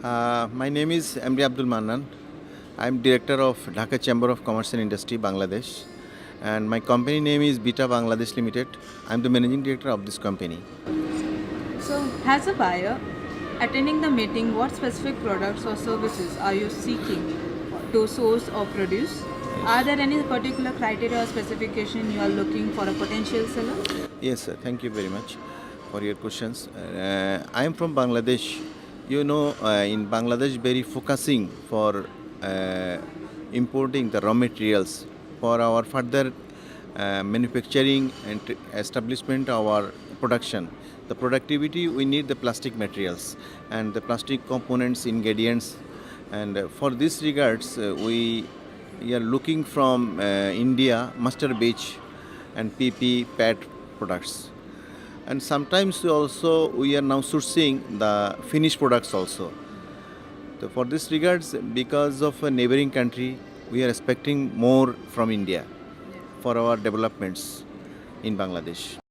My name is Abdul Mannan. I'm director of Dhaka Chamber of Commerce and Industry, Bangladesh. And my company name is Beta Bangladesh Limited. I'm the managing director of this company. So, as a buyer, attending the meeting, what specific products or services are you seeking to source or produce? Are Yes. there any particular criteria or specification you are looking for a potential seller? Yes, sir. Thank you very much for your questions. I am from Bangladesh. In Bangladesh, very focusing for uh, importing the raw materials for our further manufacturing and establishment of our production. The productivity, we need the plastic materials and the plastic components, ingredients. And for this regards, we are looking from India, mustard beach and PP, PET products. And sometimes also we are now sourcing the finished products also. So for this regards, because of a neighboring country, we are expecting more from India for our developments in Bangladesh.